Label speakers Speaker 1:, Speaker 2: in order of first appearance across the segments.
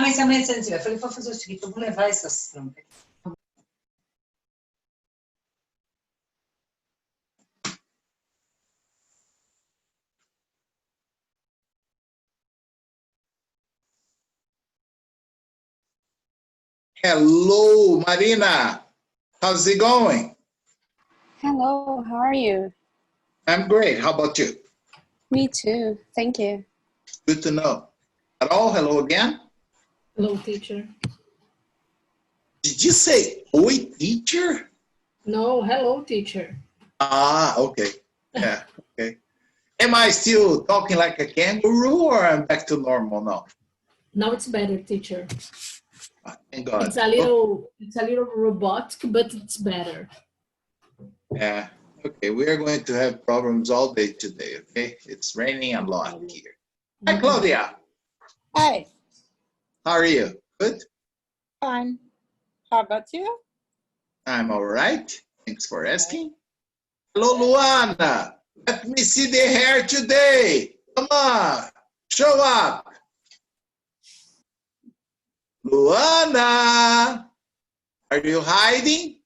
Speaker 1: Mas amanhã você não tiver. Eu falei, vou fazer o seguinte, eu vou levar essas tampas aqui.
Speaker 2: Hello, Marina. How's it going?
Speaker 3: Hello, how are you?
Speaker 2: I'm great. How about you?
Speaker 3: Me too, thank you.
Speaker 2: Good to know. Hello again.
Speaker 4: Hello, teacher.
Speaker 2: Did you say, oi, teacher?
Speaker 4: No, hello, teacher.
Speaker 2: Ah, okay. Yeah, okay. Am I still talking like a kangaroo or I'm back to normal now?
Speaker 4: Now it's better, teacher.
Speaker 2: Thank God.
Speaker 4: It's a little robotic, but it's better.
Speaker 2: Yeah, okay. We are going to have problems all day today, okay? It's raining a lot here. Hi, Claudia.
Speaker 5: Hi,
Speaker 2: How are you? Good?
Speaker 5: fine. How about you?
Speaker 2: I'm all right. Thanks for asking. Hello, Luana. Let me see the hair today. Come on, show up. Luana, are you hiding?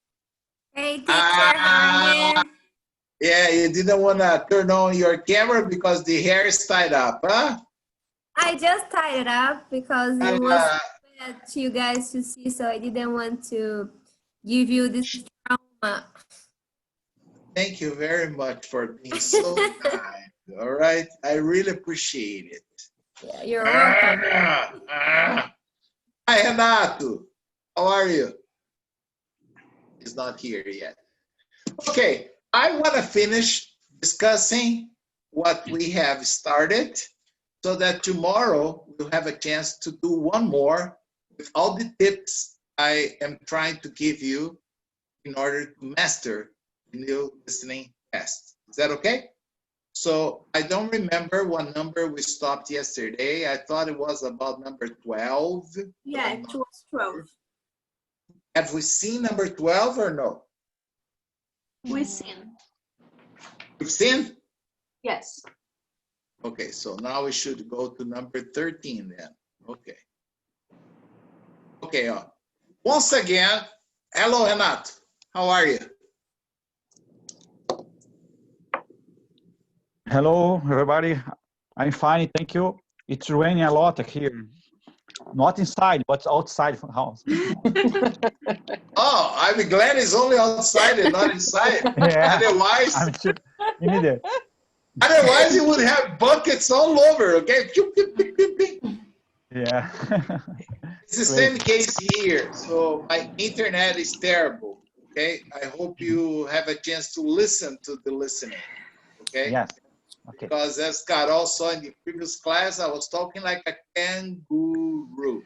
Speaker 6: Hey, teacher, how are you?
Speaker 2: Yeah, you didn't want to turn on your camera because the hair is tied up, huh?
Speaker 6: I just tied it up because it was bad to you guys to see, so I didn't want to give you this trauma.
Speaker 2: Thank you very much for being so kind. All right, I really appreciate it.
Speaker 6: Yeah, you're welcome.
Speaker 2: Hi, Renato. How are you? He's not here yet. Okay, I want to finish discussing what we have started so that tomorrow we'll have a chance to do one more with all the tips I am trying to give you in order to master the new listening test. Is that okay? So I don't remember what number we stopped yesterday. I thought it was about number 12.
Speaker 6: Yeah, it was 12.
Speaker 2: Have we seen number 12 or no?
Speaker 6: We've seen.
Speaker 2: We've seen?
Speaker 6: Yes.
Speaker 2: Okay, so now we should go to number 13 then. Okay. Okay, once again, hello, Renato. How are you?
Speaker 7: Hello, everybody. I'm fine, thank you. It's raining a lot here. Not inside, but outside the house.
Speaker 2: Oh, I'm glad it's only outside and not inside.
Speaker 7: Yeah,
Speaker 2: Otherwise,
Speaker 7: I'm sure you need it.
Speaker 2: otherwise you would have buckets all over, okay?
Speaker 7: Yeah.
Speaker 2: It's the same case here. So my internet is terrible, okay? I hope you have a chance to listen to the listening, okay?
Speaker 7: Yes. Okay.
Speaker 2: Because as Carol saw in the previous class, I was talking like a kangaroo.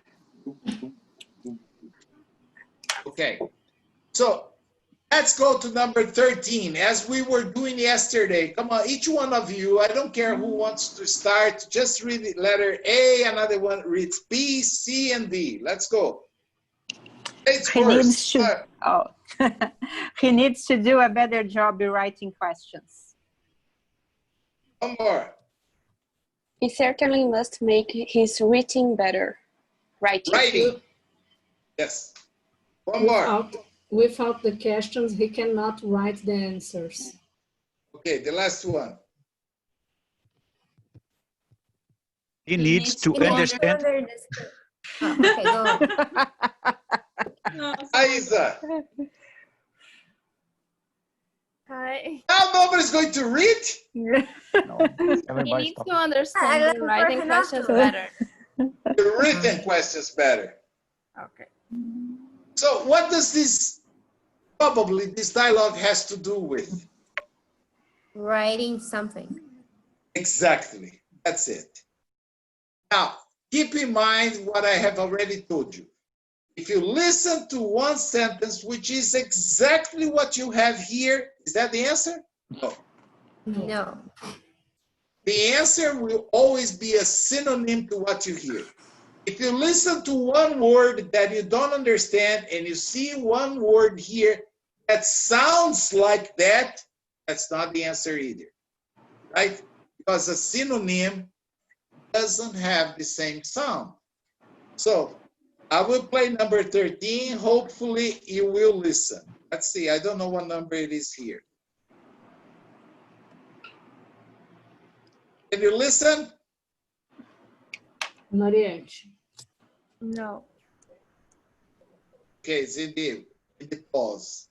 Speaker 2: Okay, so let's go to number 13, as we were doing yesterday. Come on, each one of you, I don't care who wants to start, just read the letter A, another one reads B, C, and D. Let's go.
Speaker 5: He needs to do a better job in writing questions.
Speaker 2: One more.
Speaker 3: He certainly must make his writing better.
Speaker 2: Writing. Yes. One more.
Speaker 4: Without the questions, he cannot write the answers.
Speaker 2: Okay, the last one.
Speaker 7: He needs to understand.
Speaker 6: Oh, okay, go on.
Speaker 2: Isa.
Speaker 6: Hi.
Speaker 2: Now nobody's going to read?
Speaker 7: No,
Speaker 8: He needs to understand the writing questions better.
Speaker 2: The written questions better.
Speaker 8: Okay.
Speaker 2: So what does this, probably this dialogue has to do with?
Speaker 6: Writing something.
Speaker 2: Exactly, that's it. Now, keep in mind what I have already told you. If you listen to one sentence, which is exactly what you have here, is that the answer? No.
Speaker 6: No.
Speaker 2: The answer will always be a synonym to what you hear. If you listen to one word that you don't understand and you see one word here that sounds like that, that's not the answer either, right? Because a synonym doesn't have the same sound. So I will play number 13. Hopefully you will listen. Let's see. I don't know what number it is here. Can you listen?
Speaker 4: Mariette.
Speaker 8: No.
Speaker 2: Okay, Zidi, in the pause.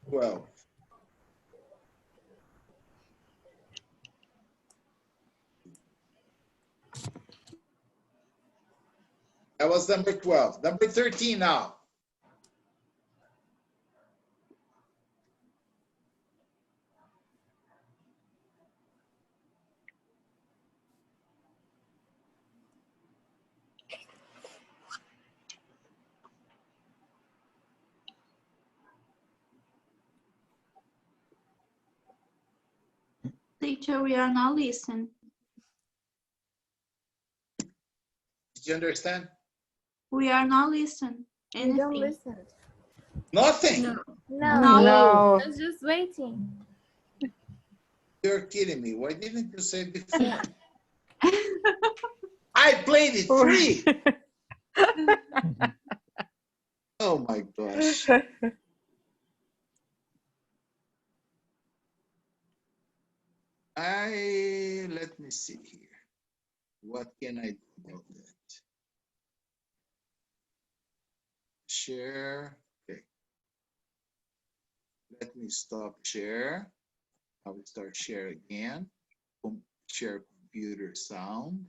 Speaker 2: 12. That was number 12. Number 13 now.
Speaker 9: Teacher, we are not listening.
Speaker 2: Did you understand?
Speaker 9: We are not listening.
Speaker 8: You don't
Speaker 9: Anything.
Speaker 8: listen.
Speaker 2: Nothing?
Speaker 6: No.
Speaker 8: No.
Speaker 5: No.
Speaker 8: I was just waiting.
Speaker 2: You're kidding me. Why didn't you say before? I played it free. Oh my gosh. Let me see here. What can I do about that? Share. Okay. Let me stop share. I will start share again. Share computer sound.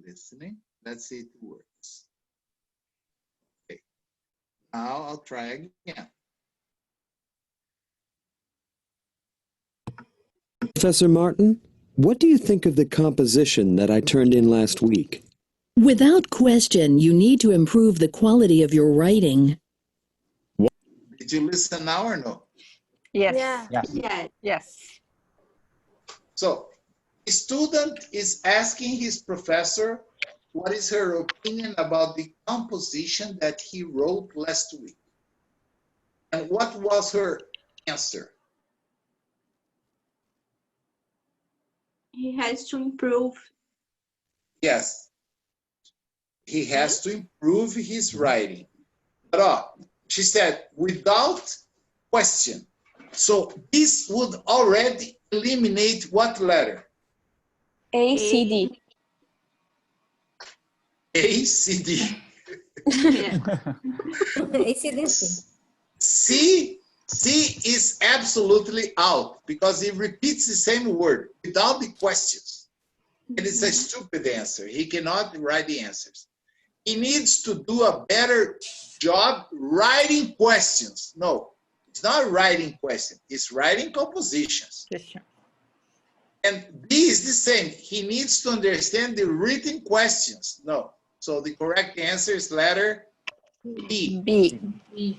Speaker 2: Listening. Let's see if it works. Okay. Now I'll try again.
Speaker 10: Professor Martin, what do you think of the composition that I turned in last week?
Speaker 11: Without question, you need to improve the quality of your writing.
Speaker 2: Did you listen now or no?
Speaker 5: Yes.
Speaker 8: Yeah.
Speaker 7: Yes.
Speaker 9: Yeah.
Speaker 5: Yes.
Speaker 2: So the student is asking his professor what is her opinion about the composition that he wrote last week. And what was her answer?
Speaker 9: He has to improve.
Speaker 2: Yes, he has to improve his writing. But she said, without question. So this would already eliminate what letter?
Speaker 3: A, C, D.
Speaker 2: A, C, D.
Speaker 9: Yeah.
Speaker 2: C is absolutely out because he repeats the same word without the questions. And it's a stupid answer. He cannot write the answers. He needs to do a better job writing questions. No, it's not writing questions. It's writing compositions. And B is the same. He needs to understand the written questions. No. So the correct answer is letter B.
Speaker 5: B.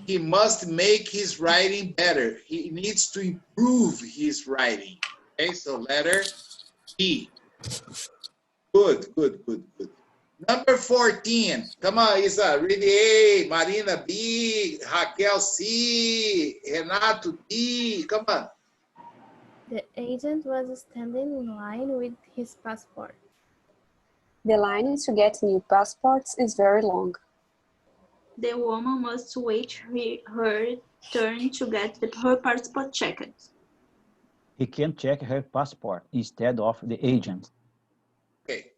Speaker 2: He must make his writing better. He needs to improve his writing. Okay, so letter B. Good, good, good, good. Number 14. Come on, Isa. Read A. Marina B. Raquel C. Renato D. Come on.
Speaker 8: The agent was standing in line with his passport.
Speaker 3: The line to get new passports is very long.
Speaker 9: The woman must wait her turn to get her passport checked.
Speaker 7: He can check her passport instead of the agent.
Speaker 2: Okay.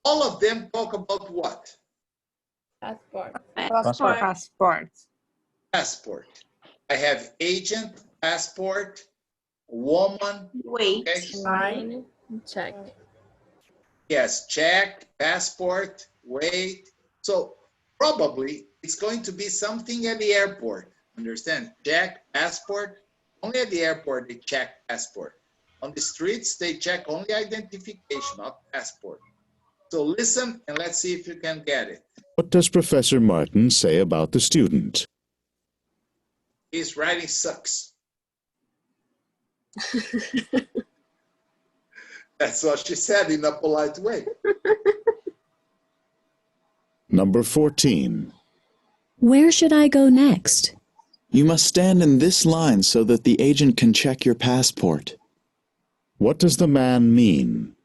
Speaker 2: All of them talk about what?
Speaker 8: Passport.
Speaker 9: Passport.
Speaker 5: Passport.
Speaker 2: Passport. I have agent, passport, woman.
Speaker 9: Wait.
Speaker 2: Okay.
Speaker 8: Line. Check.
Speaker 2: Yes, check, passport, wait. So probably it's going to be something at the airport. Understand? Check, passport. Only at the airport they check passport. On the streets, they check only identification, not passport. So listen and let's see if you can get it.
Speaker 12: What does Professor Martin say about the student?
Speaker 2: His writing sucks. That's what she said in a polite way.
Speaker 12: Number 14.
Speaker 11: Where should I go next?
Speaker 13: You must stand in this line so that the agent can check your passport.
Speaker 12: What does the man mean?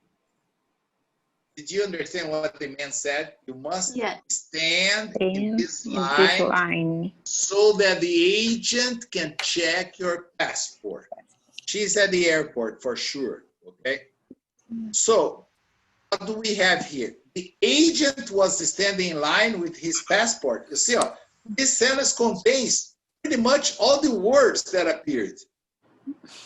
Speaker 2: Did you understand what the man said? You must
Speaker 9: Yes.
Speaker 2: stand in this
Speaker 5: In
Speaker 2: line,
Speaker 5: this line.
Speaker 2: so that the agent can check your passport. She's at the airport for sure, okay? So, what do we have here? The agent was standing in line with his passport. You see, this sentence contains pretty much all the words that appeared.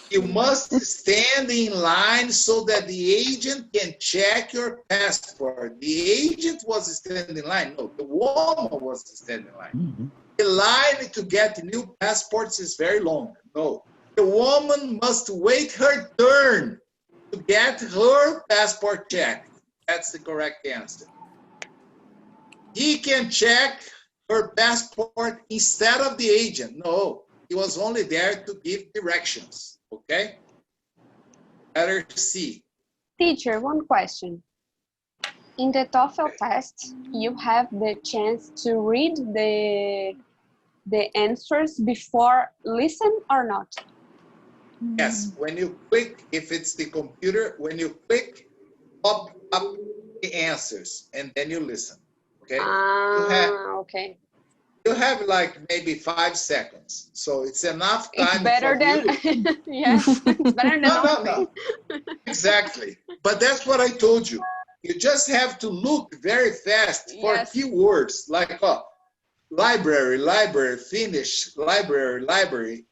Speaker 2: You must stand in line so that the agent can check your passport. The agent was standing in line. No, the woman was standing in line. The line to get new passports is very long. No, the woman must wait her turn to get her passport checked. That's the correct answer. He can check her passport instead of the agent. No, he was only there to give directions. Okay? Letter C.
Speaker 3: Teacher, one question. In the TOEFL test, you have the chance to read the answers before listen or not?
Speaker 2: Yes, when you click, if it's the computer, when you click, pop up the answers, and then you listen. Okay?
Speaker 3: Okay.
Speaker 2: You have like maybe 5 seconds, so it's enough time.
Speaker 3: It's better than, yes, it's better than
Speaker 2: No. Exactly. But that's what I told you. You just have to look very fast for keywords like library, finish, library,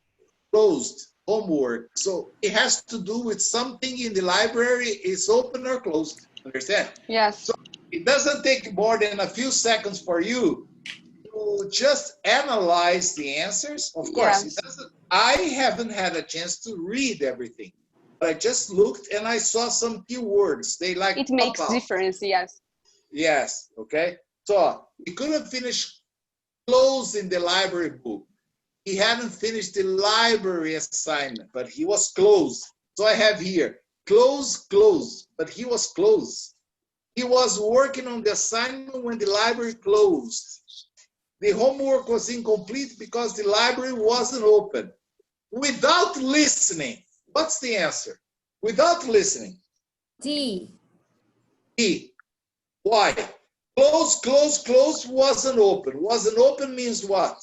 Speaker 2: closed, homework. So it has to do with something in the library, is open or closed. Understand?
Speaker 3: Yes.
Speaker 2: So it doesn't take more than a few seconds for you to just analyze the answers. Of course, it doesn't. I haven't had a chance to read everything, but I just looked and I saw some keywords. They like
Speaker 3: it makes difference. Yes.
Speaker 2: Yes. Okay. So he couldn't finish closing the library book. He hadn't finished the library assignment, but he was close. So I have here close, but he was close. He was working on the assignment when the library closed. The homework was incomplete because the library wasn't open. Without listening, what's the answer? Without listening.
Speaker 6: D.
Speaker 2: D. Why? Close wasn't open. Wasn't open means what?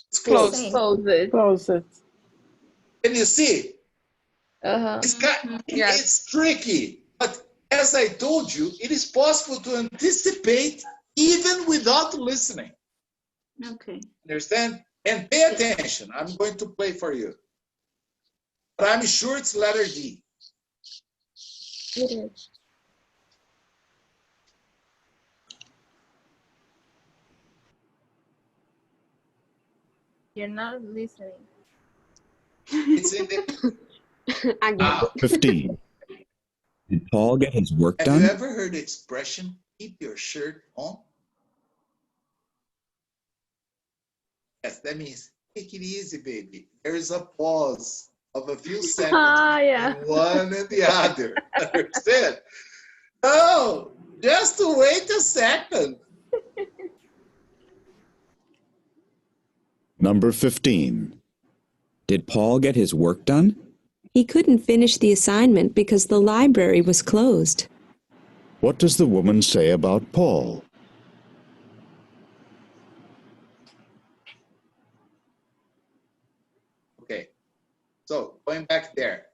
Speaker 2: It's closed.
Speaker 5: Close it.
Speaker 2: Can you see? It's tricky, but as I told you, it is possible to anticipate even without listening.
Speaker 9: Okay.
Speaker 2: Understand? And pay attention. I'm going to play for you. But I'm sure it's letter D.
Speaker 8: It is. You're not listening.
Speaker 2: It's in the...
Speaker 13: 15. Did Paul get his work
Speaker 2: Have
Speaker 13: done?
Speaker 2: you ever heard the expression, keep your shirt on? Yes, that means take it easy, baby. There is a pause of a few seconds between one and the other. Understand? No, just to wait a second.
Speaker 12: Number 15.
Speaker 11: Did Paul get his work done? He couldn't finish the assignment because the library was closed.
Speaker 12: What does the woman say about Paul?
Speaker 2: Okay, so going back there.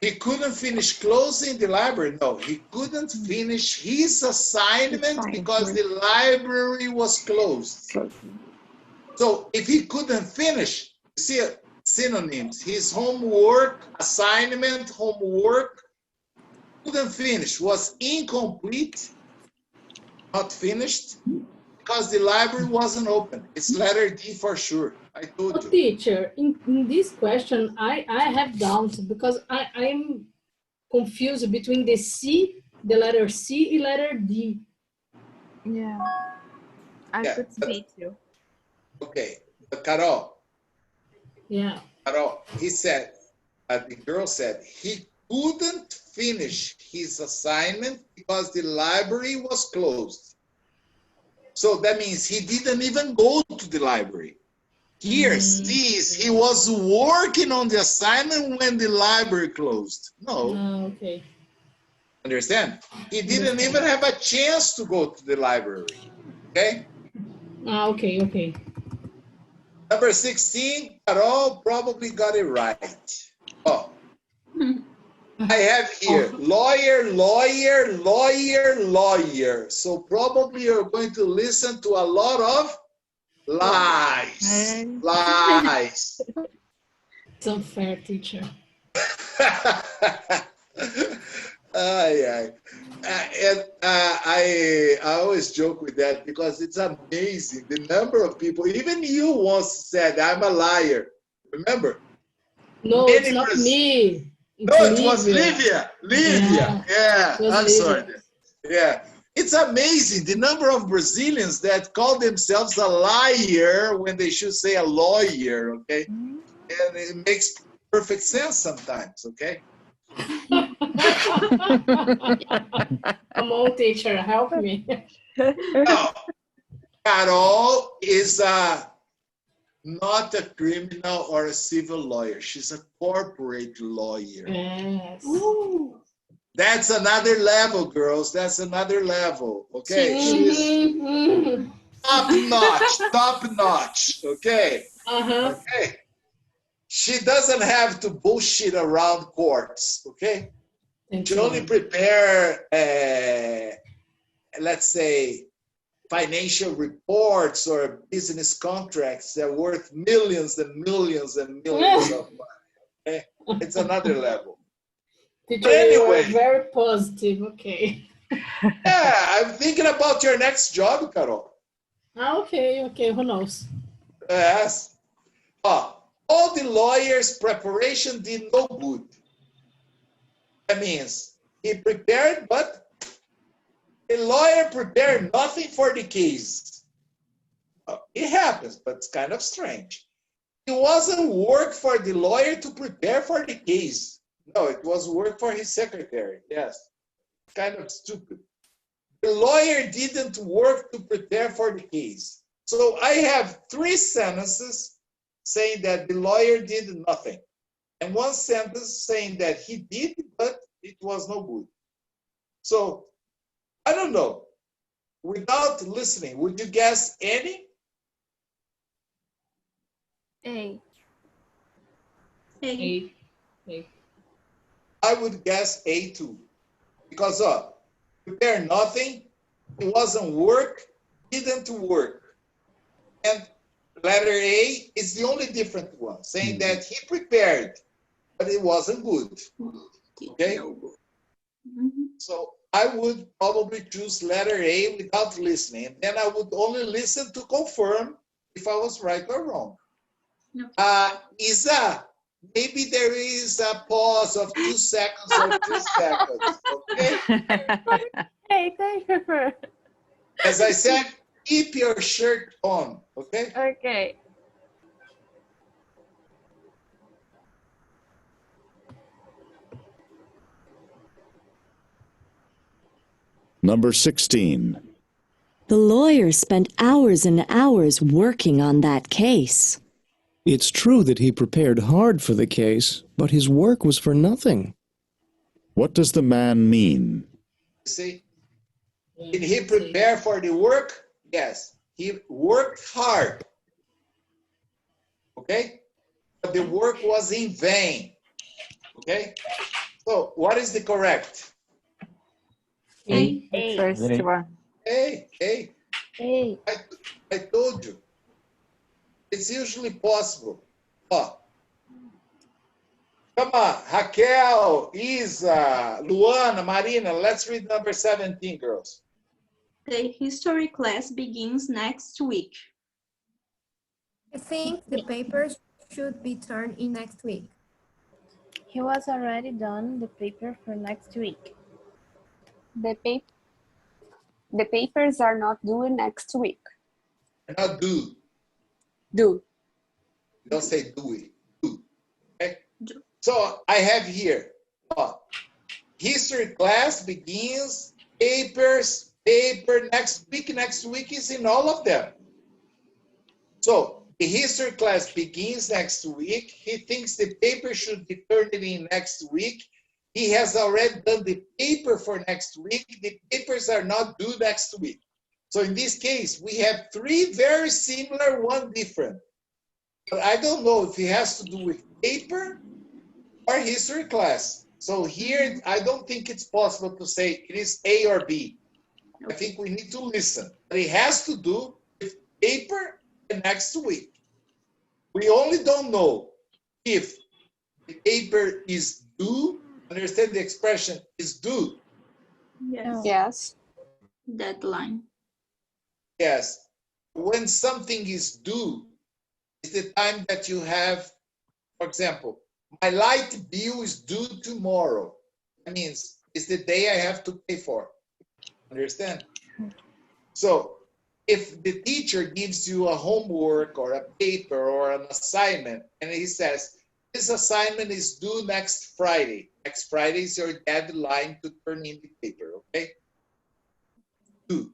Speaker 2: He couldn't finish closing the library. No, he couldn't finish his assignment because the library was closed. So if he couldn't finish, you see synonyms, his homework, assignment, homework, couldn't finish, was incomplete, not finished, because the library wasn't open. It's letter D for sure. I told you.
Speaker 4: Teacher, in this question, I have doubts because I am confused between the C, the letter C and letter D.
Speaker 8: Yeah. I could see too.
Speaker 2: Okay, but Carol.
Speaker 4: Yeah.
Speaker 2: Carol, he said, the girl said, he couldn't finish his assignment because the library was closed. So that means he didn't even go to the library. Here, sees he was working on the assignment when the library closed. No.
Speaker 4: Okay.
Speaker 2: Understand? He didn't even have a chance to go to the library. Okay?
Speaker 4: Okay, okay.
Speaker 2: Number 16, Carol probably got it right. Oh. I have here lawyer, lawyer, lawyer, lawyer. So probably you're going to listen to a lot of lies. Lies.
Speaker 4: It's unfair, teacher.
Speaker 2: I always joke with that because it's amazing the number of people. Even you once said, "I'm a liar." Remember?
Speaker 4: No, it's not me.
Speaker 2: No, it was Livia. Livia. Yeah, I'm sorry. Yeah. It's amazing the number of Brazilians that call themselves a liar when they should say a lawyer, okay? And it makes perfect sense sometimes, okay?
Speaker 4: Come on, teacher, help me.
Speaker 2: No, Carol is not a criminal or a civil lawyer. She's a corporate lawyer.
Speaker 4: Yes.
Speaker 2: Ooh. That's another level, girls. That's another level. Okay. She's top notch, top notch. Okay. Okay. She doesn't have to bullshit around courts. Okay. She only prepare, let's say, financial reports or business contracts that are worth millions and millions and millions of money. Okay? It's another level.
Speaker 4: Teacher,
Speaker 2: anyway,
Speaker 4: you are very positive. Okay.
Speaker 2: Yeah, I'm thinking about your next job, Carol.
Speaker 4: Okay, okay. Who knows?
Speaker 2: Yes. All the lawyers' preparation did no good. That means he prepared, but the lawyer prepared nothing for the case. It happens, but it's kind of strange. It wasn't work for the lawyer to prepare for the case. No, it was work for his secretary. Yes. Kind of stupid. The lawyer didn't work to prepare for the case. So I have 3 sentences saying that the lawyer did nothing. And 1 sentence saying that he did, but it was no good. So, I don't know. Without listening, would you guess any?
Speaker 6: A.
Speaker 4: A.
Speaker 2: I would guess A too. Because prepare nothing, it wasn't work, didn't work. And letter A is the only different one, saying that he prepared, but it wasn't good. Okay? So I would probably choose letter A without listening. And then I would only listen to confirm if I was right or wrong. Isa, maybe there is a pause of 2 seconds or 3 seconds. Okay?
Speaker 8: Hey, thank you.
Speaker 2: As I said, keep your shirt on. Okay?
Speaker 8: Okay.
Speaker 12: Number 16.
Speaker 11: The lawyer spent hours and hours working on that case.
Speaker 14: It's true that he prepared hard for the case, but his work was for nothing.
Speaker 12: What does the man mean?
Speaker 2: See, did he prepare for the work? Yes, he worked hard. Okay? But the work was in vain. Okay? So, what is the correct?
Speaker 5: A. First one.
Speaker 2: A.
Speaker 8: A.
Speaker 2: I told you. It's usually possible. Come on, Raquel, Isa, Luana, Marina, let's read number 17, girls.
Speaker 9: The history class begins next week.
Speaker 6: I think the papers should be turned in next week.
Speaker 8: He was already done the paper for next week.
Speaker 3: The papers are not due next week.
Speaker 2: Not due.
Speaker 3: Due.
Speaker 2: Don't say do it. Do. Okay? So I have here, history class begins, paper, next week. Next week is in all of them. So the history class begins next week. He thinks the paper should be turned in next week. he has already done the paper for next week. The papers are not due next week. So in this case, we have 3 very similar, 1 different. But I don't know if it has to do with paper or history class. So here, I don't think it's possible to say it is A or B. I think we need to listen. But it has to do with paper and next week. We only don't know if the paper is due. Understand the expression is due?
Speaker 9: Yes.
Speaker 3: Yes.
Speaker 9: Deadline.
Speaker 2: Yes. When something is due, it's the time that you have, for example, my light bill is due tomorrow. That means it's the day I have to pay for. Understand? So if the teacher gives you a homework or a paper or an assignment, and he says, this assignment is due next Friday. Next Friday is your deadline to turn in the paper, okay? Due.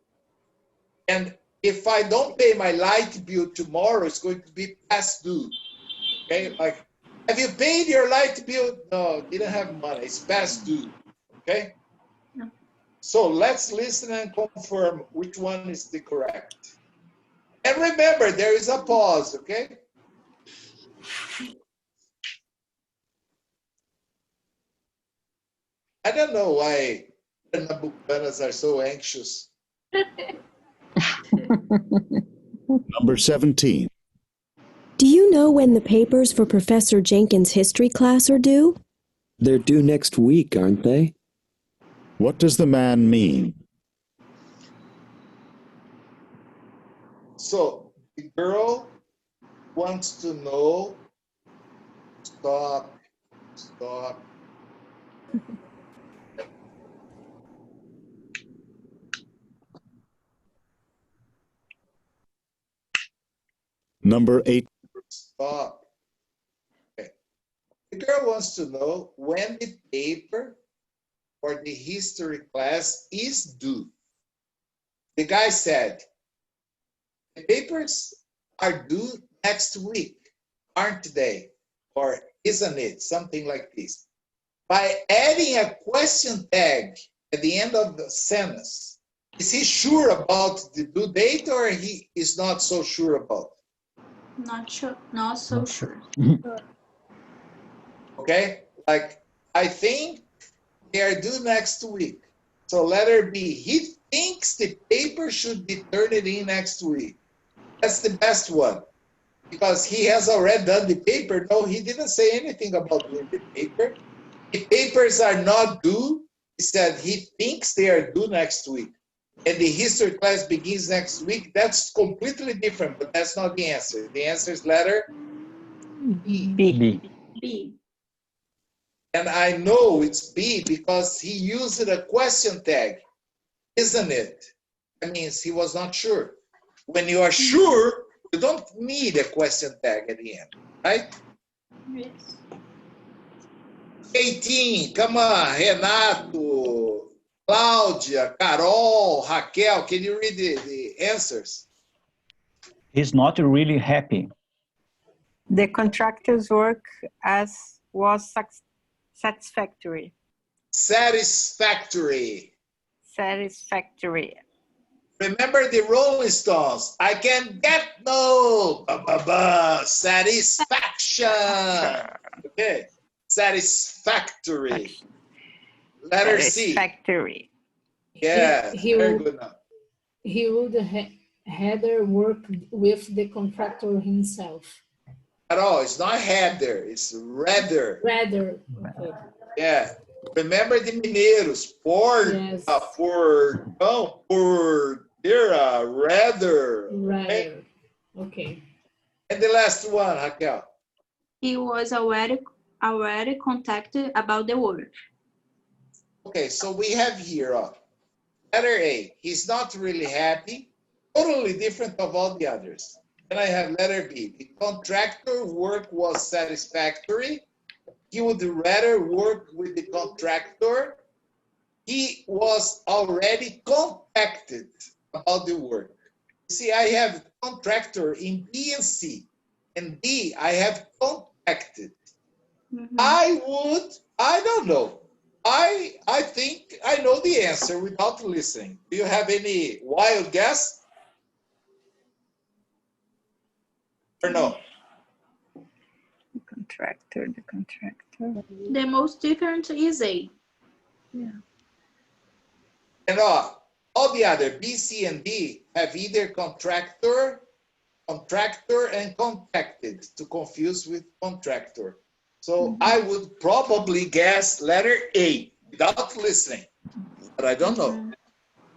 Speaker 2: And if I don't pay my light bill tomorrow, it's going to be past due, okay? Like, have you paid your light bill? No, didn't have money, it's past due, okay? So let's listen and confirm which one is the correct. And remember, there is a pause, okay? I don't know why Pernambucanas are so anxious.
Speaker 12: Number 17.
Speaker 11: Do you know when the papers for Professor Jenkins' history class are due?
Speaker 10: They're due next week, aren't they?
Speaker 12: What does the man mean?
Speaker 2: So the girl wants to know, stop.
Speaker 12: Number 8.
Speaker 2: Stop. Okay. The girl wants to know when the paper for the history class is due. The guy said, the papers are due next week, aren't they? Or isn't it? Something like this. By adding a question tag at the end of the sentence, is he sure about the due date or he is not so sure about it?
Speaker 9: Not sure. Not so sure.
Speaker 2: Okay? Like, I think they are due next week. So letter B, he thinks the paper should be turned in next week. That's the best one. Because he has already done the paper. No, he didn't say anything about doing the paper. The papers are not due. He said he thinks they are due next week. And the history class begins next week. That's completely different, but that's not the answer. The answer is letter B.
Speaker 9: B.
Speaker 2: And I know it's B because he used a question tag, isn't it? That means he was not sure. When you are sure, you don't need a question tag at the end, right?
Speaker 9: Yes.
Speaker 2: 18, come on, Renato, Cláudia, Carol, Raquel, can you read the answers?
Speaker 7: He's not really happy.
Speaker 5: The contractor's work was satisfactory.
Speaker 2: Satisfactory.
Speaker 5: Satisfactory.
Speaker 2: Remember the Rolling Stones. I can get no satisfaction. Okay. Satisfactory. Letter C.
Speaker 5: Satisfactory.
Speaker 2: Yeah, very good now.
Speaker 4: He would rather work with the contractor himself.
Speaker 2: At all, it's not rather, it's rather.
Speaker 4: Rather. Okay.
Speaker 2: Yeah. Remember the mineiros. Por,
Speaker 4: Yes.
Speaker 2: rather.
Speaker 4: Rather. Okay.
Speaker 2: And the last one, Raquel.
Speaker 9: He was already contacted about the work.
Speaker 2: Okay, so we have here, letter A, he's not really happy, totally different of all the others. Then I have letter B, the contractor work was satisfactory. He would rather work with the contractor. He was already contacted about the work. See, I have contractor in B and C. And D, I have contacted. I don't know. I think I know the answer without listening. Do you have any wild guess? Or no?
Speaker 5: The contractor.
Speaker 9: The most different is A.
Speaker 5: Yeah.
Speaker 2: And all the other B, C, and D have either contractor, and contracted, to confuse with contractor. So I would probably guess letter A without listening, but I don't know.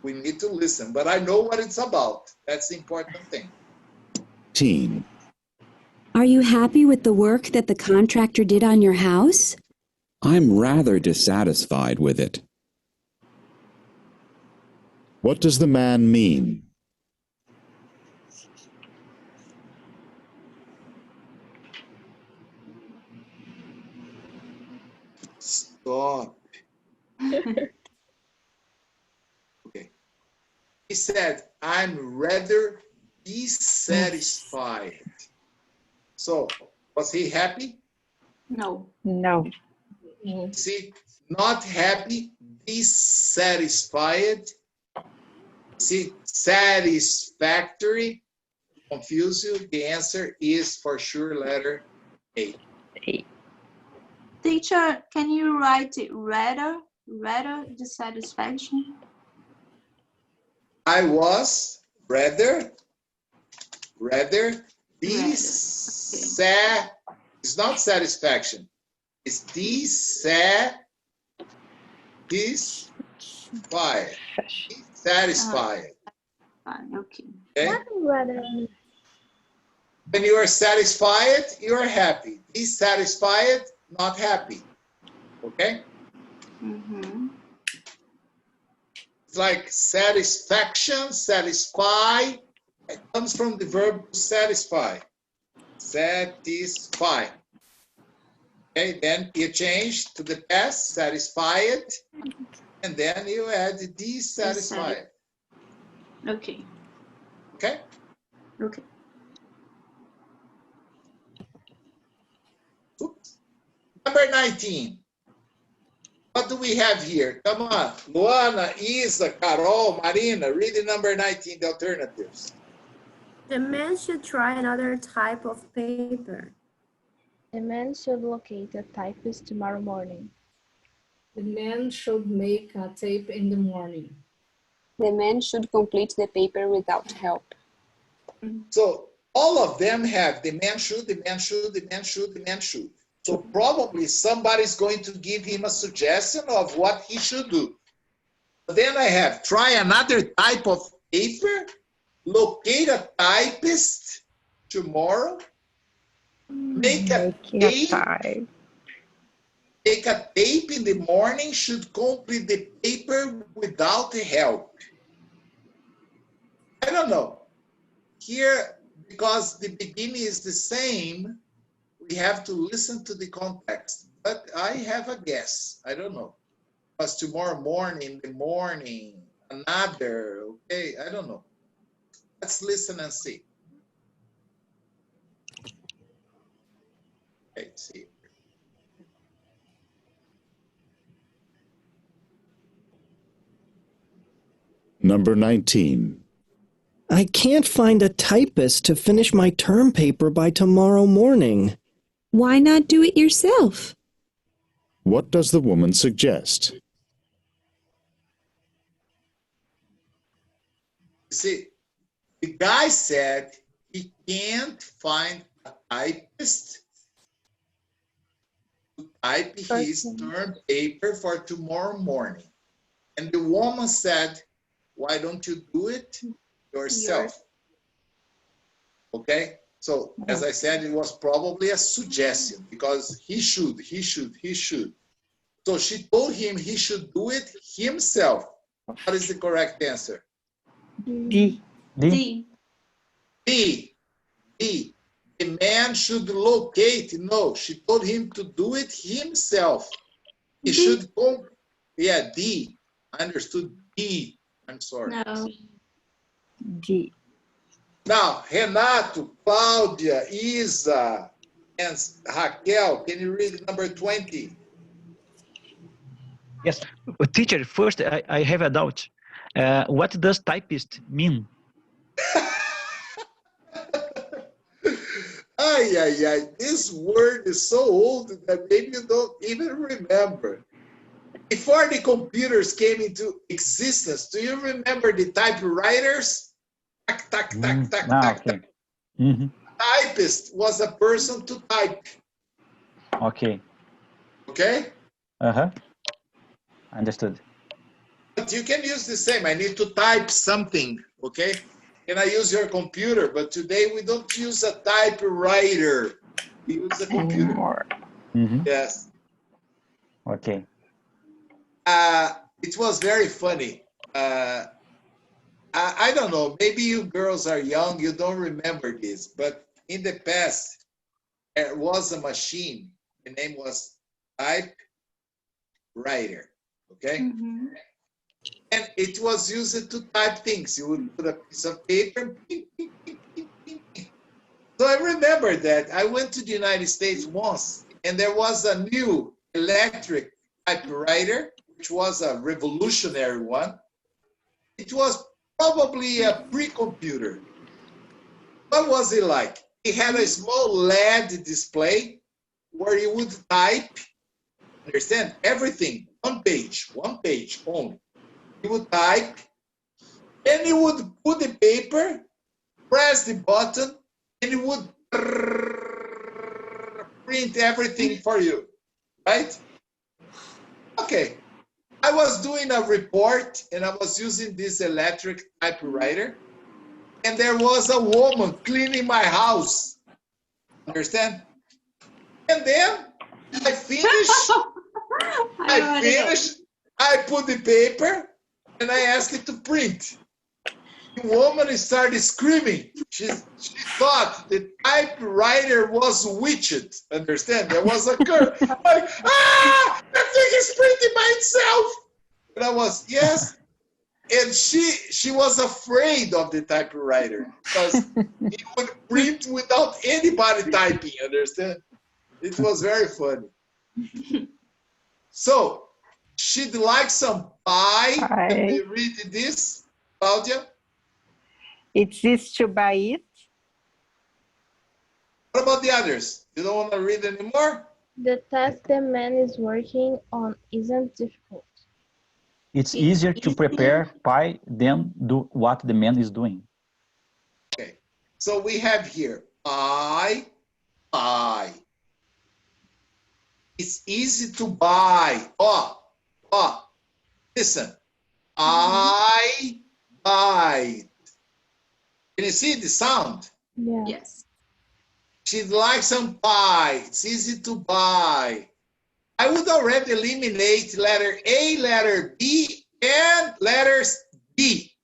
Speaker 2: We need to listen, but I know what it's about. That's the important thing.
Speaker 12: Teen.
Speaker 11: Are you happy with the work that the contractor did on your house?
Speaker 12: I'm rather dissatisfied with it. What does the man mean?
Speaker 2: Stop. Okay. He said, I'm rather dissatisfied. So, was he happy?
Speaker 9: No.
Speaker 5: No.
Speaker 2: See, not happy, dissatisfied. See, satisfactory, confuse you. The answer is for sure letter A.
Speaker 9: Teacher, can you write it rather dissatisfaction?
Speaker 2: I was rather it's not satisfaction. It's dissatisfied. Satisfied.
Speaker 9: Okay.
Speaker 2: Okay?
Speaker 8: Rather.
Speaker 2: When you are satisfied, you are happy. Dissatisfied, not happy. Okay? It's like satisfaction, satisfy. It comes from the verb to satisfy. Satisfy. Okay, then you change to the past, satisfied, and then you add dissatisfied.
Speaker 9: Okay.
Speaker 2: Okay?
Speaker 9: Okay.
Speaker 2: Oops. Number 19. What do we have here? Come on. Luana, Isa, Carol, Marina, read the number 19, the alternatives.
Speaker 6: The man should try another type of paper.
Speaker 8: The man should locate a typist tomorrow morning.
Speaker 4: The man should make a tape in the morning.
Speaker 3: The man should complete the paper without help.
Speaker 2: So all of them have the man should, the man should, the man should, the man should. So probably somebody's going to give him a suggestion of what he should do. But then I have try another type of paper, locate a typist tomorrow, make a tape. Take a tape in the morning, should complete the paper without help. I don't know. Here, because the beginning is the same, we have to listen to the context. But I have a guess. I don't know. Because tomorrow morning, the morning, another, okay, I don't know. Let's listen and see. Okay, see.
Speaker 12: Number 19.
Speaker 14: I can't find a typist to finish my term paper by tomorrow morning.
Speaker 11: Why not do it yourself?
Speaker 12: What does the woman suggest?
Speaker 2: See, the guy said he can't find a typist to type his term paper for tomorrow morning. And the woman said, why don't you do it yourself? Okay? So, as I said, it was probably a suggestion because he should. So she told him he should do it himself. What is the correct answer?
Speaker 5: D.
Speaker 2: B. The man should locate. No, she told him to do it himself. He should go. Yeah, D. I understood B. I'm sorry.
Speaker 9: No.
Speaker 5: D.
Speaker 2: Now, Renato, Cláudia, Isa, and Raquel, can you read number 20?
Speaker 7: Yes, teacher, first I have a doubt. What does typist mean?
Speaker 2: Ay, ay, ay. This word is so old that maybe you don't even remember. Before the computers came into existence, do you remember the typewriters? Tac, tac, tac, tac, tac,
Speaker 7: Okay.
Speaker 2: tac. Typist was a person to type.
Speaker 7: Okay.
Speaker 2: Okay?
Speaker 7: Understood.
Speaker 2: But you can use the same. I need to type something, okay? Can I use your computer? But today we don't use a typewriter. We use a computer.
Speaker 5: Anymore.
Speaker 2: Yes.
Speaker 7: Okay.
Speaker 2: It was very funny. I don't know, maybe you girls are young, you don't remember this, but in the past, there was a machine. The name was typewriter, okay? And it was used to type things. You would put a piece of paper. Ping, ping, ping, ping, ping, ping. So I remember that. I went to the United States once, and there was a new electric typewriter, which was a revolutionary one. It was probably a pre-computer. What was it like? It had a small LED display where you would type, understand, everything, one page only. You would type, and you would put the paper, press the button, and it would print everything for you, right? Okay. I was doing a report, and I was using this electric typewriter, and there was a woman cleaning my house. Understand? And then I finished. I put the paper, and I asked it to print. The woman started screaming. She thought the typewriter was witched. Understand? There was a curse. Like, that thing is printing by itself. And I was, yes. And she was afraid of the typewriter because it would print without anybody typing. Understand? It was very funny. So she'd like some pie. Can we read this, Claudia?
Speaker 5: It's this to buy it.
Speaker 2: What about the others? You don't want to read anymore?
Speaker 8: The task the man is working on isn't difficult.
Speaker 7: It's easier to prepare pie than do what the man is doing.
Speaker 2: Okay. So we have here pie. It's easy to buy. Listen. I buy. Can you see the sound?
Speaker 8: Yeah.
Speaker 9: Yes.
Speaker 2: She'd like some pie. It's easy to buy. I would already eliminate letter A, letter B, and letters B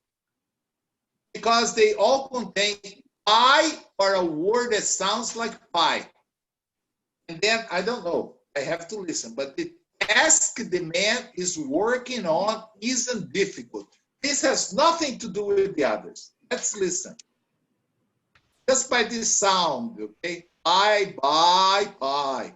Speaker 2: because they all contain pie or a word that sounds like pie. And then, I don't know, I have to listen, but the task the man is working on isn't difficult. This has nothing to do with the others. Let's listen. Just by this sound, okay? I buy.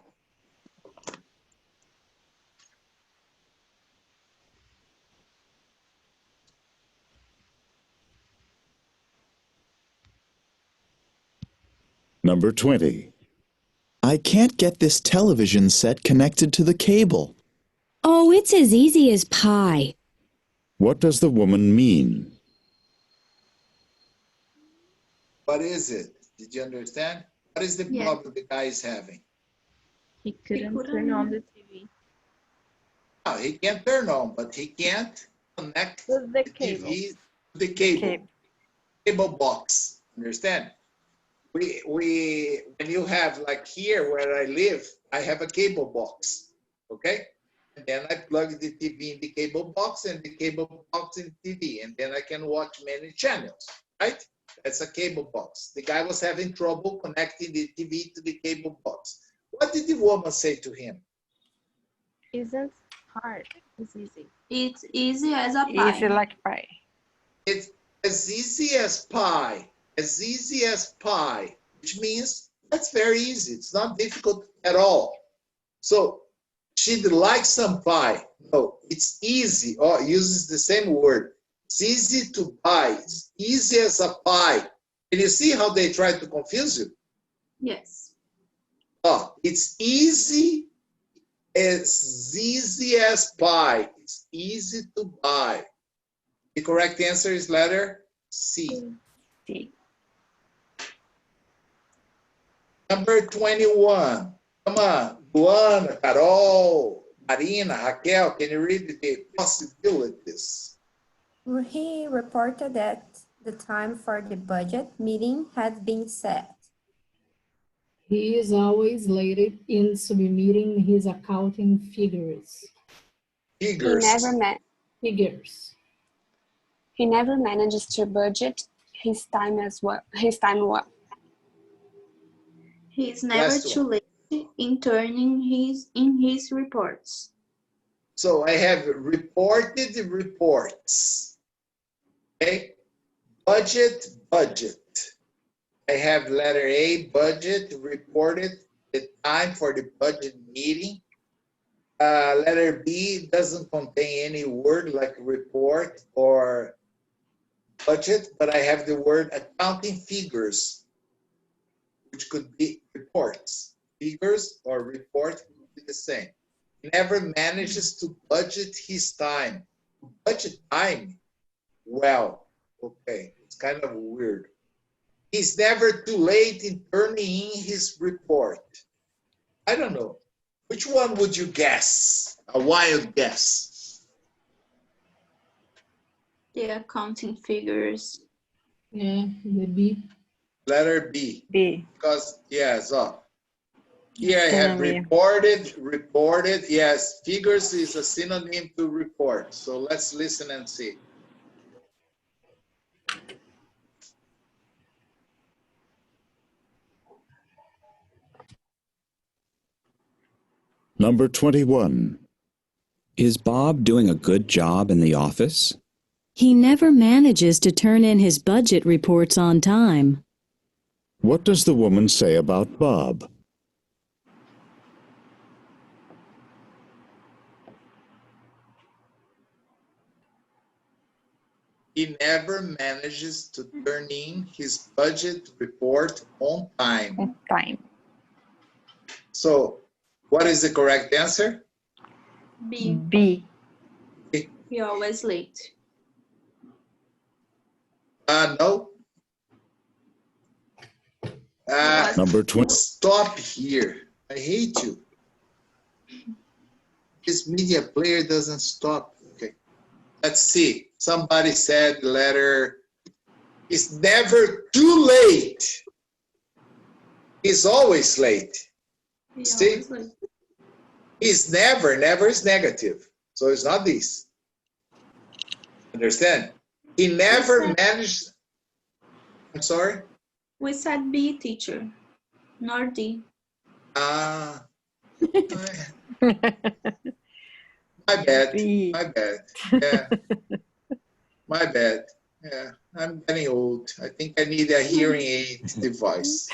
Speaker 13: Number 20. I can't get this television set connected to the cable.
Speaker 11: Oh, it's as easy as pie.
Speaker 12: What does the woman mean?
Speaker 2: What is it? Did you understand? What is the problem the guy is having?
Speaker 8: He couldn't turn on the TV.
Speaker 2: No, he can turn on, but he can't connect
Speaker 8: With
Speaker 2: the TV to the cable box. Understand? When you have, like here where I live, I have a cable box, okay? And then I plug the TV in the cable box and the cable box in TV, and then I can watch many channels, right? That's a cable box. The guy was having trouble connecting the TV to the cable box. What did the woman say to him?
Speaker 8: Isn't hard. It's easy.
Speaker 9: It's easy as a pie.
Speaker 5: Easy like pie.
Speaker 2: It's as easy as pie. As easy as pie, which means that's very easy. It's not difficult at all. So She'd like some pie. No, it's easy. Oh, it uses the same word. It's easy to buy. It's easy as a pie. Can you see how they try to confuse you?
Speaker 9: Yes.
Speaker 2: Oh, it's easy as pie. It's easy to buy. The correct answer is letter C.
Speaker 5: C.
Speaker 2: Number 21. Come on, Luana, Carol, Marina, Raquel, can you read the possibilities?
Speaker 6: He reported that the time for the budget meeting had been set.
Speaker 4: He is always late in submitting his accounting figures.
Speaker 2: Figures.
Speaker 4: Figures.
Speaker 3: He never manages to budget his time well.
Speaker 9: He is never too late in turning in his reports.
Speaker 2: So I have reported reports. Okay. Budget. I have letter A, budget, reported, the time for the budget meeting. Letter B doesn't contain any word like report or budget, but I have the word accounting figures, which could be reports. Figures or report would be the same. He never manages to budget his time. Budget time? Well, okay, it's kind of weird. He's never too late in turning in his report. I don't know. Which one would you guess? A wild guess.
Speaker 9: The accounting figures.
Speaker 4: Yeah, the B.
Speaker 2: Letter B.
Speaker 5: B.
Speaker 2: Because, yes, here I have reported. Yes, figures is a synonym to report. So let's listen and see.
Speaker 12: Number 21.
Speaker 11: Is Bob doing a good job in the office?
Speaker 15: He never manages to turn in his budget reports on time.
Speaker 12: What does the woman say about Bob?
Speaker 2: He never manages to turn in his budget report on time.
Speaker 5: On time.
Speaker 2: So, what is the correct answer?
Speaker 9: B.
Speaker 5: B.
Speaker 9: He always late.
Speaker 2: No.
Speaker 12: Number 20.
Speaker 2: Stop here. I hate you. This media player doesn't stop. Okay. Let's see. Somebody said the letter is never too late. He's always late. See? He's never is negative. So it's not this. Understand? He never managed. I'm sorry?
Speaker 9: We said B, teacher, not D.
Speaker 2: My bad.
Speaker 5: B.
Speaker 2: My bad. Yeah. My bad. Yeah. I'm getting old. I think I need a hearing aid device.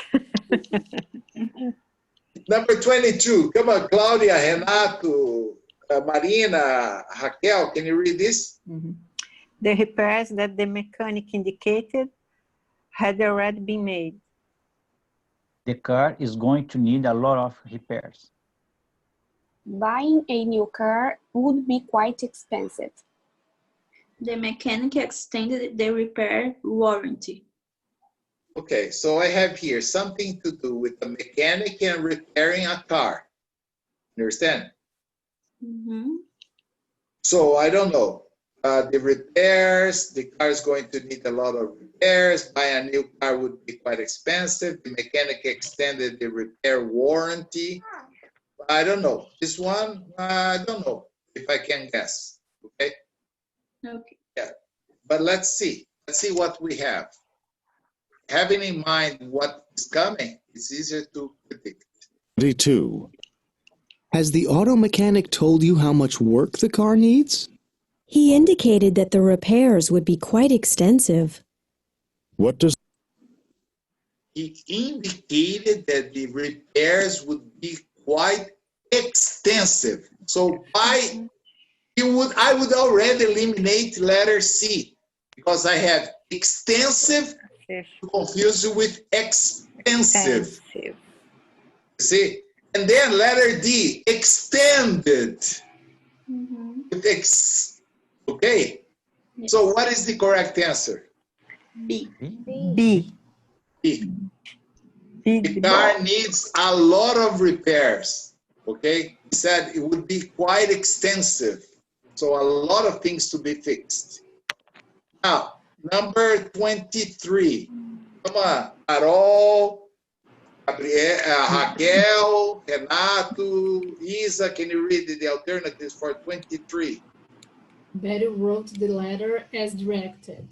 Speaker 2: Number 22. Come on, Claudia, Renato, Marina, Raquel, can you read this?
Speaker 5: Mm-hmm. The repairs that the mechanic indicated had already been made.
Speaker 7: The car is going to need a lot of repairs.
Speaker 3: Buying a new car would be quite expensive.
Speaker 9: The mechanic extended the repair warranty.
Speaker 2: Okay, so I have here something to do with the mechanic and repairing a car. Understand?
Speaker 9: Mm-hmm.
Speaker 2: So I don't know. The repairs, the car is going to need a lot of repairs. Buying a new car would be quite expensive. The mechanic extended the repair warranty. I don't know. This one, I don't know if I can guess. Okay?
Speaker 9: Okay.
Speaker 2: Yeah. But let's see. Let's see what we have. Having in mind what is coming, it's easier to predict.
Speaker 12: 22.
Speaker 14: Has the auto mechanic told you how much work the car needs?
Speaker 15: He indicated that the repairs would be quite extensive.
Speaker 12: What does
Speaker 2: He indicated that the repairs would be quite extensive. So I would already eliminate letter C because I have extensive to confuse you with expensive. See? And then letter D, extended. With okay.
Speaker 9: Yes.
Speaker 2: So what is the correct answer?
Speaker 9: B.
Speaker 5: B.
Speaker 2: B. The car needs a lot of repairs. Okay? He said it would be quite extensive. So a lot of things to be fixed. Now, number 23. Come on. Carol, Raquel, Renato, Isa, can you read the alternatives for 23?
Speaker 4: Betty wrote the letter as directed.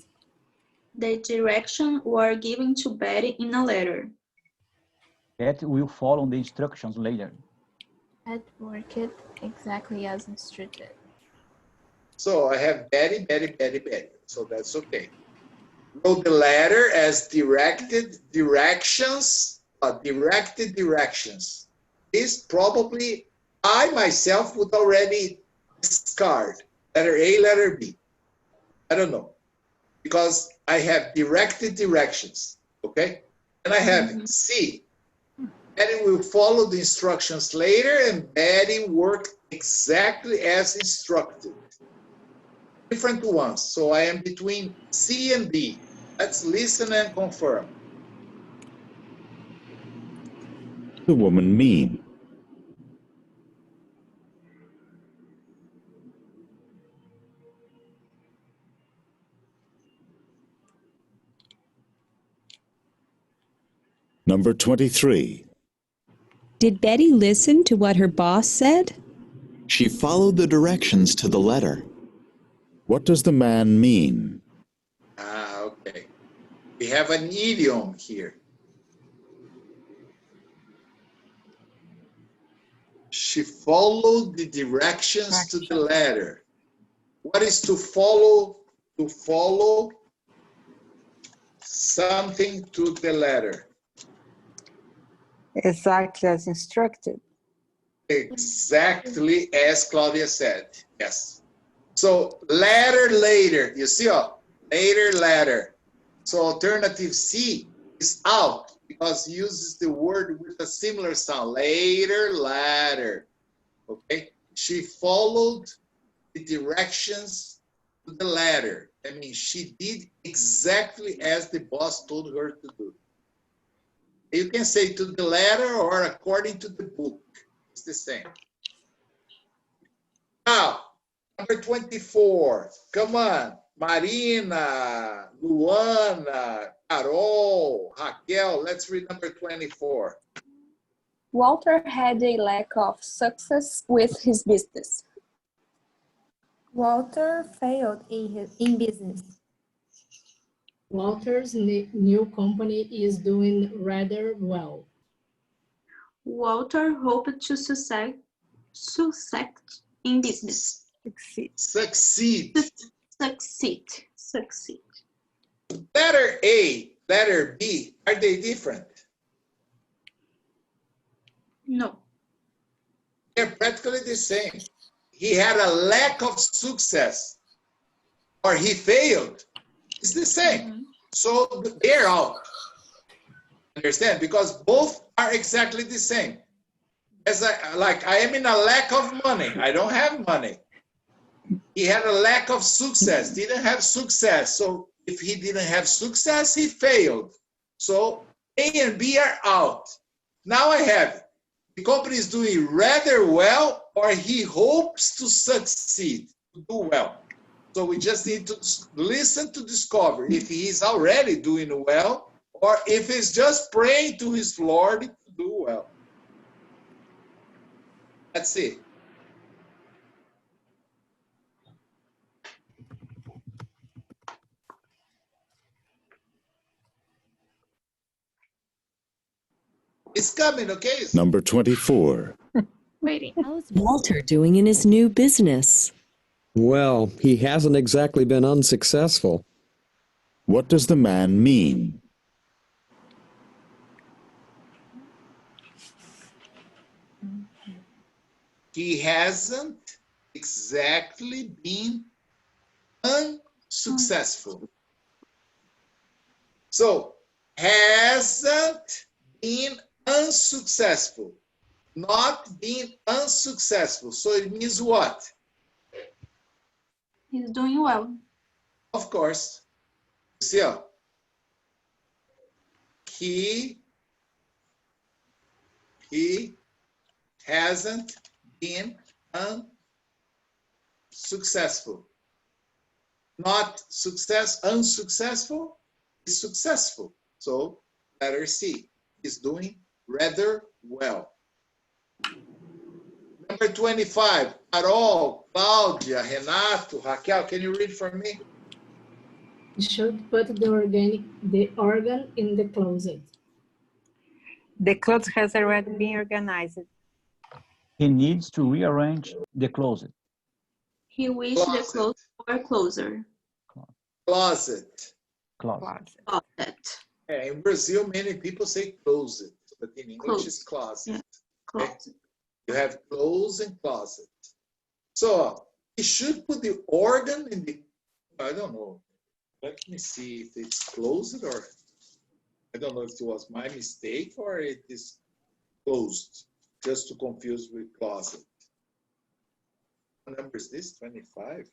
Speaker 9: The directions were given to Betty in a letter.
Speaker 7: That will follow the instructions later.
Speaker 8: At work it exactly as instructed.
Speaker 2: So I have Betty, Betty, Betty, Betty. So that's okay. Wrote the letter as directed directions. Directed directions. This probably I myself would already discard. Letter A, letter B. I don't know. Because I have directed directions. Okay? And I have C. Betty will follow the instructions later, and Betty worked exactly as instructed. Different ones. So I am between C and B. Let's listen and confirm.
Speaker 12: The woman mean? Number 23.
Speaker 11: Did Betty listen to what her boss said?
Speaker 13: She followed the directions to the letter.
Speaker 12: What does the man mean?
Speaker 2: Okay. We have an idiom here. She followed the directions to the letter. What is to follow? To follow something to the letter.
Speaker 5: Exactly as instructed.
Speaker 2: Exactly as Claudia said. Yes. So letter later. You see, later, latter. So alternative C is out because it uses the word with a similar sound. Later, latter. Okay. She followed the directions to the letter. I mean, she did exactly as the boss told her to do. You can say to the letter or according to the book. It's the same. Now, number 24. Come on. Marina, Luana, Carol, Raquel. Let's read number 24.
Speaker 3: Walter had a lack of success with his business.
Speaker 8: Walter failed in business.
Speaker 4: Walter's new company is doing rather well.
Speaker 9: Walter hoped to succeed in business.
Speaker 2: Succeed.
Speaker 9: Succeed.
Speaker 2: Letter A, letter B, are they different?
Speaker 9: No.
Speaker 2: They're practically the same. He had a lack of success or he failed. It's the same. So they're out. Understand? Because both are exactly the same. As I am in a lack of money. I don't have money. He had a lack of success. Didn't have success. So if he didn't have success, he failed. So A and B are out. Now I have the company is doing rather well, or he hopes to succeed, to do well. So we just need to listen to discover if he is already doing well, or if he's just praying to his Lord to do well. Let's see. It's coming, okay?
Speaker 12: Number 24.
Speaker 9: Waiting.
Speaker 11: How's Walter doing in his new business?
Speaker 10: Well, he hasn't exactly been unsuccessful.
Speaker 12: What does the man mean?
Speaker 2: He hasn't exactly been unsuccessful. So, hasn't been unsuccessful. Not being unsuccessful. So it means what?
Speaker 9: He's doing well.
Speaker 2: Of course. See, he hasn't been unsuccessful. Not unsuccessful is successful. So letter C is doing rather well. Number 25, Carol, Claudia, Renato, Raquel, can you read for me?
Speaker 4: You should put the organ in the closet.
Speaker 5: The clothes has already been organized.
Speaker 7: He needs to rearrange the closet.
Speaker 9: He wished the clothes were closer.
Speaker 2: Closet.
Speaker 7: Closet.
Speaker 9: Closet.
Speaker 2: Yeah, in Brazil, many people say closet, but in English it's closet.
Speaker 9: Yeah. Closet.
Speaker 2: You have clothes and closet. So you should put the organ in the, I don't know. Let me see if it's closed or, I don't know if it was my mistake or it is closed, just to confuse with closet. What number is this, 25?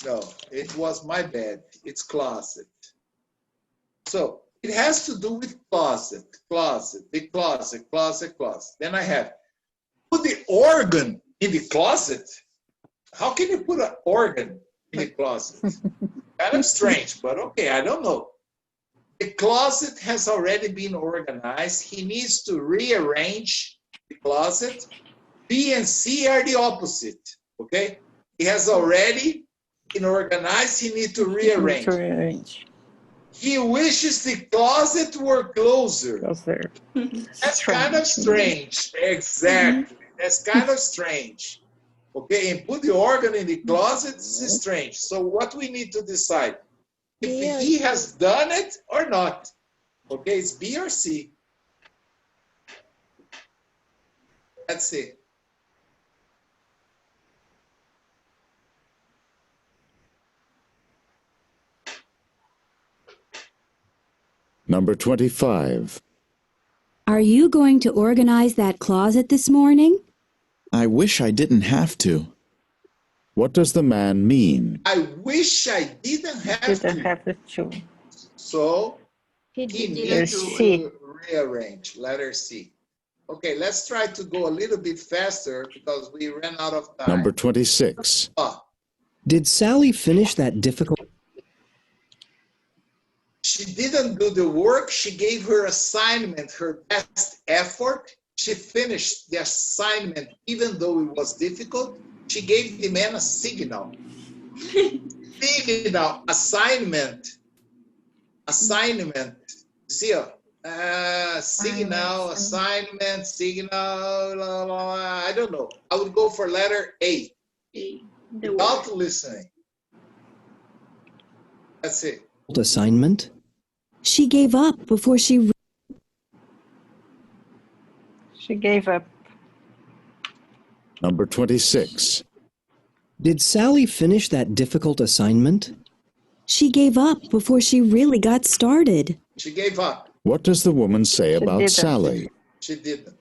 Speaker 2: No, it was my bad. It's closet. So it has to do with closet, the closet, closet. Then I have put the organ in the closet. How can you put an organ in the closet? Kind of strange, but okay, I don't know. The closet has already been organized. He needs to rearrange the closet. B and C are the opposite, okay? He has already been organized. He needs to rearrange. He wishes the closet were closer. That's kind of strange. Exactly. That's kind of strange. Okay, and put the organ in the closet is strange. So what we need to decide, if he has done it or not. Okay, it's B or C. That's it.
Speaker 12: Number 25.
Speaker 15: Are you going to organize that closet this morning?
Speaker 13: I wish I didn't have to.
Speaker 12: What does the man mean?
Speaker 2: I wish I didn't have to. So he needs to rearrange. Letter C. Okay, let's try to go a little bit faster because we ran out of time.
Speaker 12: Number 26.
Speaker 14: Did Sally finish that difficult?
Speaker 2: She didn't do the work. She gave her assignment her best effort. She finished the assignment even though it was difficult. She gave the man a signal. Signal, assignment. See, signal, assignment, signal, I don't know. I would go for letter A. Without listening. That's it.
Speaker 14: Assignment?
Speaker 15: She gave up before she
Speaker 5: gave up.
Speaker 12: Number 26.
Speaker 14: Did Sally finish that difficult assignment?
Speaker 15: She gave up before she really got started.
Speaker 2: She gave up.
Speaker 12: What does the woman say about Sally?
Speaker 2: She didn't.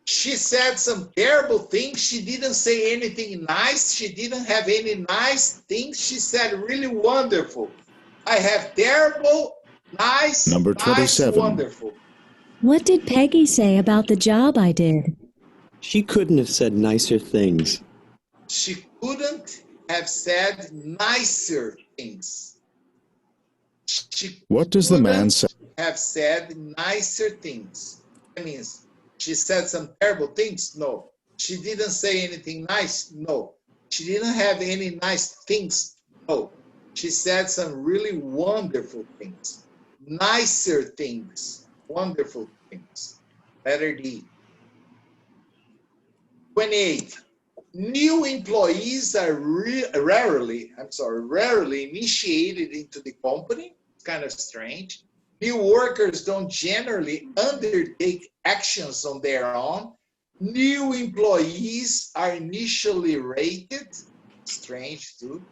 Speaker 2: She said some terrible things. She didn't say anything nice. She didn't have any nice things. She said really wonderful. I have terrible, nice,
Speaker 12: Number 27.
Speaker 2: Nice, wonderful.
Speaker 15: What did Peggy say about the job I did?
Speaker 10: She couldn't have said nicer things.
Speaker 2: She couldn't have said nicer things.
Speaker 12: What does the man say?
Speaker 2: Have said nicer things. That means she said some terrible things? No. She didn't say anything nice? No. She didn't have any nice things? No. She said some really wonderful things. Nicer things. Wonderful things. Letter D. 28. New employees are rarely initiated into the company. It's kind of strange. New workers don't generally undertake actions on their own. New employees are initially rated. Strange too.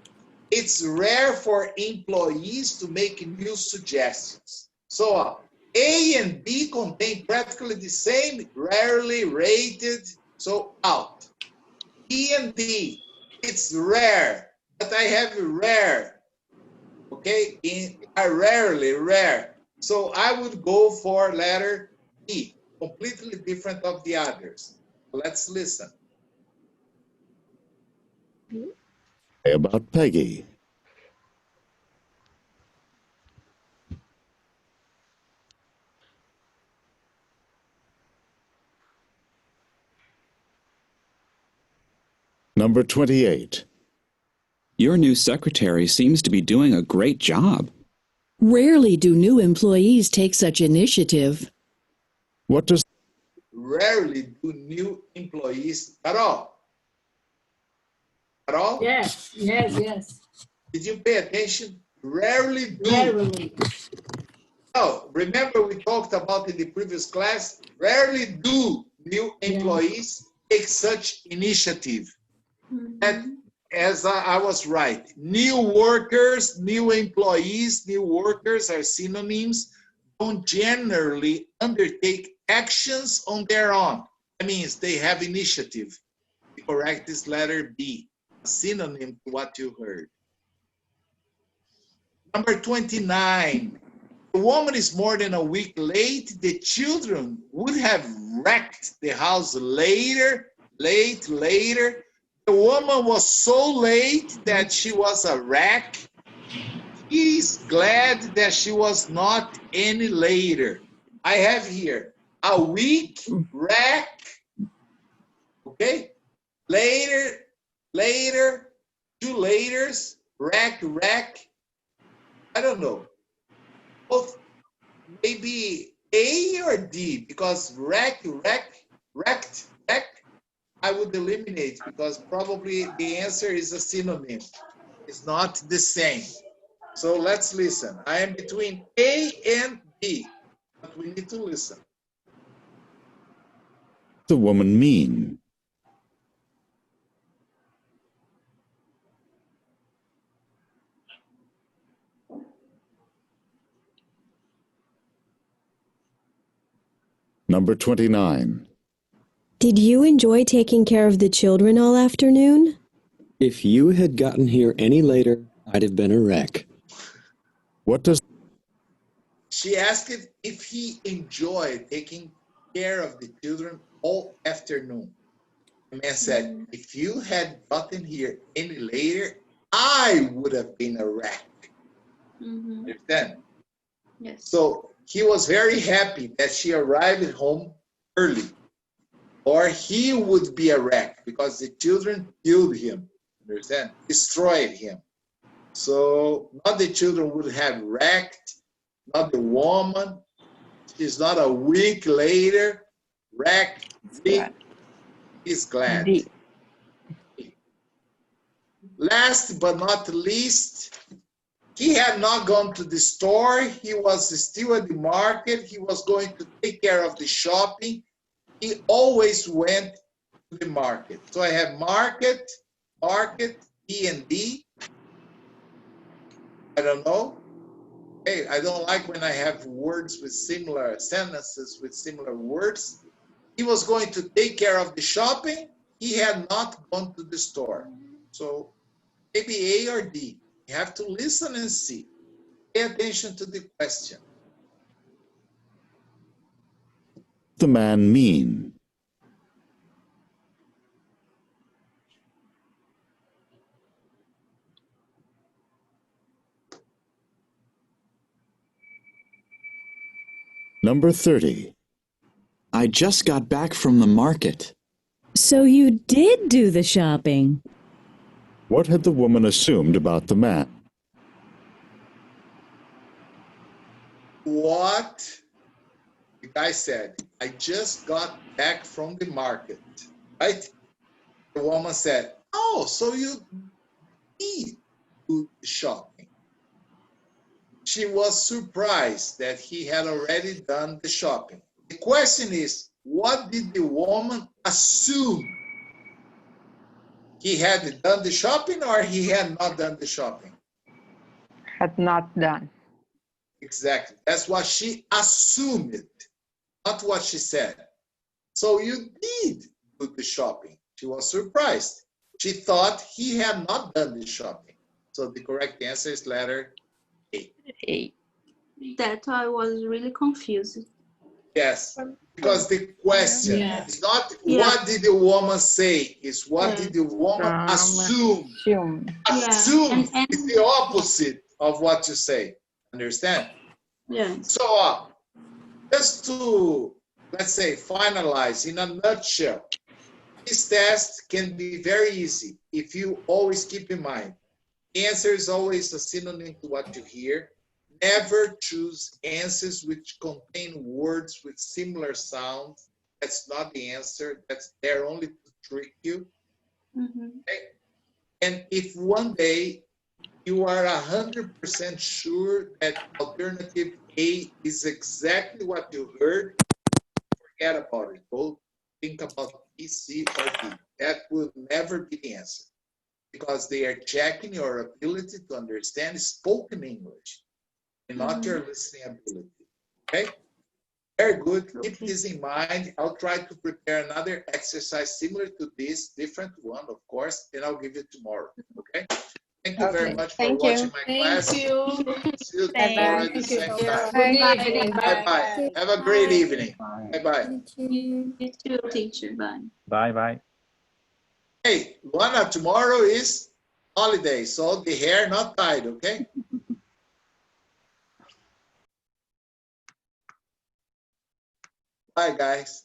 Speaker 2: It's rare for employees to make new suggestions. So A and B contain practically the same, rarely rated, so out. E and D, it's rare, but I have rare, okay? Are rarely rare. So I would go for letter E, completely different of the others. Let's listen.
Speaker 12: About Peggy. Number 28.
Speaker 16: Your new secretary seems to be doing a great job.
Speaker 15: Rarely do new employees take such initiative.
Speaker 12: What does
Speaker 2: Rarely do new employees at all. At all?
Speaker 4: Yes, yes, yes.
Speaker 2: Did you pay attention? Rarely do.
Speaker 4: Rarely.
Speaker 2: Oh, remember we talked about in the previous class, rarely do new employees take such initiative. And as I was right, new workers, new employees, new workers are synonyms, don't generally undertake actions on their own. That means they have initiative. The correct is letter B, a synonym to what you heard. Number 29. The woman is more than a week late. The children would have wrecked the house later. The woman was so late that she was a wreck. He's glad that she was not any later. I have here a week, wreck, okay? Later, two laters, wreck. I don't know. Both maybe A or D, because wrecked, I would eliminate because probably the answer is a synonym. It's not the same. So let's listen. I am between A and B, but we need to listen.
Speaker 12: the woman mean? Number 29.
Speaker 11: Did you enjoy taking care of the children all afternoon?
Speaker 10: If you had gotten here any later, I'd have been a wreck.
Speaker 12: What does
Speaker 2: She asked if he enjoyed taking care of the children all afternoon. The man said, if you had gotten here any later, I would have been a wreck. Understand?
Speaker 9: Yes.
Speaker 2: So he was very happy that she arrived home early, or he would be a wreck because the children killed him. Understand? Destroyed him. So not the children would have wrecked, not the woman. She's not a week later. Wreck. He's glad.
Speaker 5: D.
Speaker 2: Last but not least, he had not gone to the store. He was still at the market. He was going to take care of the shopping. He always went to the market. So I have market, E and D. I don't know. Hey, I don't like when I have words with similar sentences with similar words. He was going to take care of the shopping. He had not gone to the store. So maybe A or D. You have to listen and see. Pay attention to the question.
Speaker 12: the man mean? Number 30.
Speaker 16: I just got back from the market.
Speaker 15: So you did do the shopping.
Speaker 12: What had the woman assumed about the man?
Speaker 2: What the guy said, I just got back from the market, right? The woman said, oh, so you need to do shopping. She was surprised that he had already done the shopping. The question is, what did the woman assume? He had done the shopping or he had not done the shopping?
Speaker 5: Had not done.
Speaker 2: Exactly. That's what she assumed, not what she said. So you did do the shopping. She was surprised. She thought he had not done the shopping. So the correct answer is letter A.
Speaker 5: A.
Speaker 9: That I was really confused.
Speaker 2: Yes, because the question is not
Speaker 9: Yeah.
Speaker 2: what did the woman say, it's what did the woman assume. Assume is the opposite of what you say. Understand?
Speaker 9: Yes.
Speaker 2: So just to, let's say, finalize in a nutshell, this test can be very easy if you always keep in mind. The answer is always a synonym to what you hear. Never choose answers which contain words with similar sounds. That's not the answer. That's there only to trick you. Okay? And if one day you are 100% sure that alternative A is exactly what you heard, forget about it. Go think about B, C, or D. That will never be the answer because they are checking your ability to understand spoken English and not your listening ability. Okay? Very good. Keep this in mind. I'll try to prepare another exercise similar to this, different one, of course, and I'll give it tomorrow. Okay? Thank you very much for watching my class. See you tomorrow at the same time.
Speaker 4: Good evening.
Speaker 2: Bye-bye. Have a great evening. Bye-bye.
Speaker 9: You too, teacher. Bye.
Speaker 7: Bye-bye.
Speaker 2: Hey, Luana, tomorrow is holiday, so the hair not tied, okay? Bye, guys.